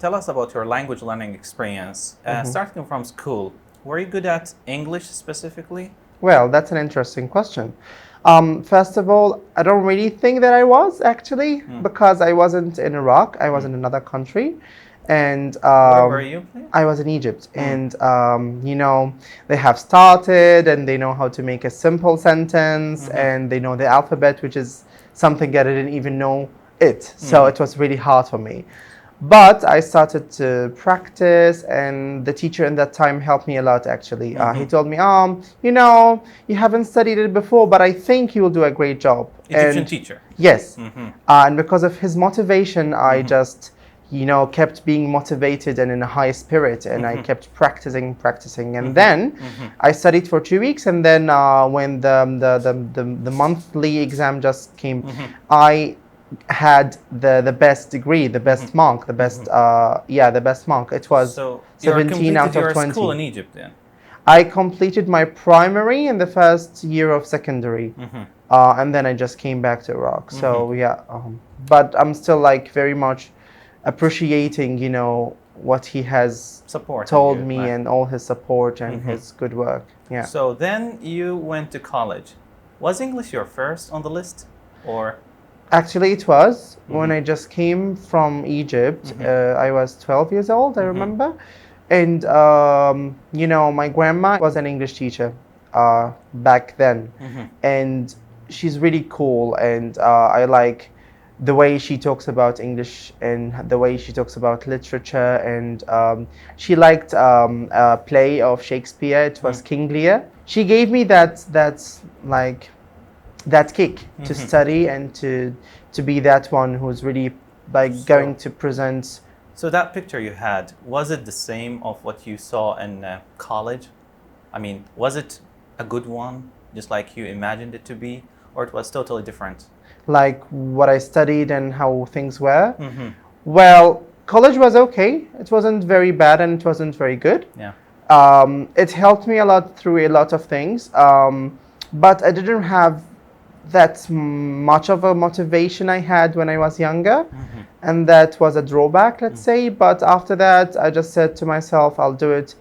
tell us about your language learning experience. Starting from school, were you good at English specifically? Well, that's an interesting question. First of all, I don't really think that I was actually, because I wasn't in Iraq. I was in another country. And Where were you, please? I was in Egypt. And, they have started and they know how to make a simple sentence and they know the alphabet, which is something that I didn't even know it. So it was really hard for me. But I started to practice, and the teacher in that time helped me a lot, actually. He told me, you haven't studied it before, but I think you will do a great job. Egyptian teacher? Yes. And because of his motivation, I just, kept being motivated and in a high spirit, and I kept practicing. And then I studied for 2 weeks, and then when the monthly exam just came, I had the best degree, the best mark, the best mark. It was so 17 out of 20. School in Egypt then? I completed my primary in the first year of secondary, and then I just came back to Iraq. So but I'm still very much appreciating, what he has told me, right, and all his support and his good work. Yeah. So then you went to college. Was English your first on the list, or? Actually, it was. When I just came from Egypt, I was 12 years old, I remember. And, my grandma was an English teacher back then. And she's really cool. And I like the way she talks about English and the way she talks about literature. And she liked a play of Shakespeare. It was King Lear. She gave me that kick to study and to be that one who's really going to present. So that picture you had, was it the same of what you saw in college? I mean, was it a good one, just like you imagined it to be, or it was totally different? Like what I studied and how things were? Well, college was okay. It wasn't very bad and it wasn't very good. Yeah. It helped me a lot through a lot of things, but I didn't have that much of a motivation I had when I was younger, and that was a drawback, let's say. But after that, I just said to myself, I'll do it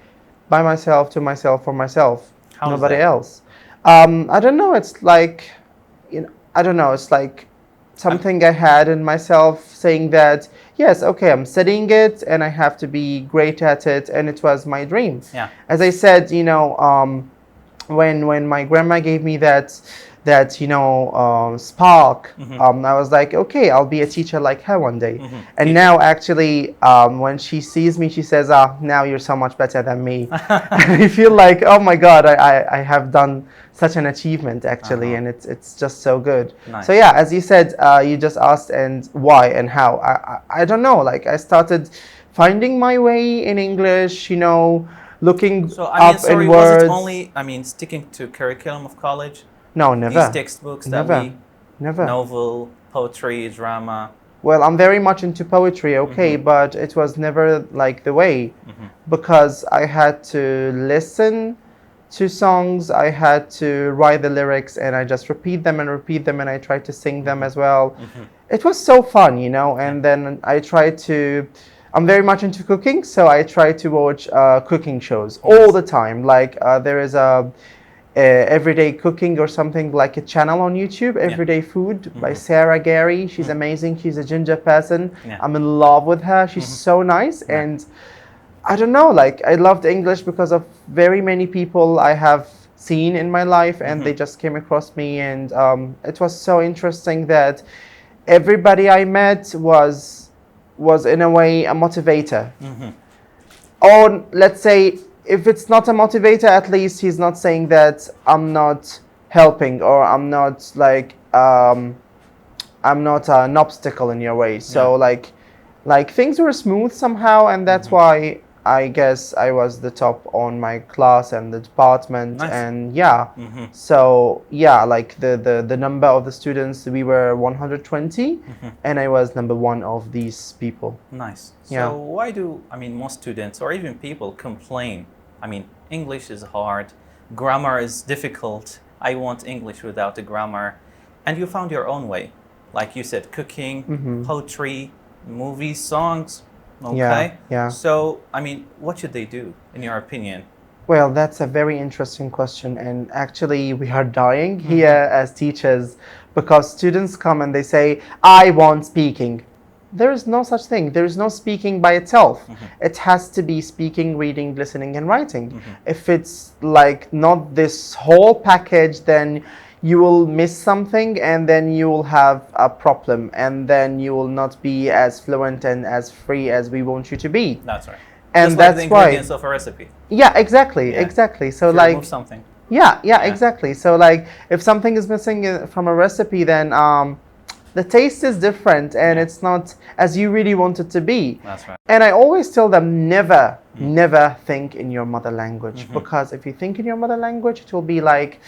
by myself, to myself, for myself, nobody else. I don't know. It's like, I don't know. It's like something I had in myself saying that, yes, okay, I'm studying it and I have to be great at it, and it was my dream. Yeah. As I said, when my grandma gave me that spark, I was like, okay, I'll be a teacher like her one day. And now actually, when she sees me, she says, now you're so much better than me. And I feel like, oh my God, I have done such an achievement actually, and it's just so good. Nice. So yeah, as you said, you just asked and why and how. I don't know, I started finding my way in English, looking up in words. Was it only, sticking to curriculum of college? No, never. These textbooks Never. Novel, poetry, drama. Well, I'm very much into poetry, okay, but it was never the way, because I had to listen to songs, I had to write the lyrics, and I just repeat them, and I tried to sing them as well. It was so fun, and then I'm very much into cooking, so I try to watch cooking shows all the time. There is a everyday cooking or something, like a channel on YouTube, Everyday Food by Sarah Gary. She's amazing. She's a ginger person. I'm in love with her. She's so nice. And I don't know, I loved English because of very many people I have seen in my life, and they just came across me, and it was so interesting that everybody I met was in a way a motivator. Or let's say, if it's not a motivator, at least he's not saying that I'm not helping, or I'm not I'm not an obstacle in your way. So things were smooth somehow, and that's why I guess I was the top on my class and the department. Nice. And so the number of the students, we were 120, and I was number one of these people. Nice. Yeah. So why do most students or even people complain? English is hard, grammar is difficult. I want English without the grammar. And you found your own way, like you said, cooking, poetry, movies, songs. Okay. Yeah. So, I mean, what should they do, in your opinion? Well, that's a very interesting question, and actually we are dying here as teachers because students come and they say, I want speaking. There is no such thing. There is no speaking by itself. It has to be speaking, reading, listening, and writing. If it's like not this whole package, then you will miss something, and then you will have a problem, and then you will not be as fluent and as free as we want you to be. That's right. And Just that's like the why. ingredients of a recipe. Yeah, exactly, Yeah. exactly. So If you like, remove something. yeah, exactly. So like, if something is missing from a recipe, then the taste is different, and it's not as you really want it to be. That's right. And I always tell them, never, never think in your mother language, because if you think in your mother language, it will be like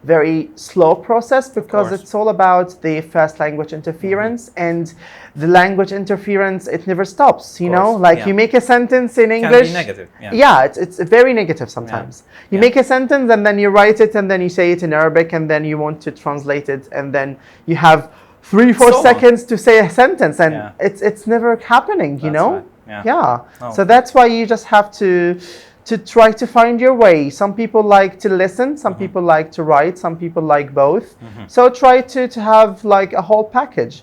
very slow process, because course. it's all about the first language interference, and the language interference, it never stops, you know, course, like yeah. you make a sentence in Can English. be negative. Yeah. Yeah, it's very negative sometimes. You Yeah. make a sentence and then you write it and then you say it in Arabic and then you want to translate it and then you have 3-4 So long. seconds to say a sentence, and Yeah. it's never happening, you That's know? right. Yeah. Oh. So that's why you just have to try to find your way. Some people like to listen, some people like to write, some people like both. So try to have like a whole package.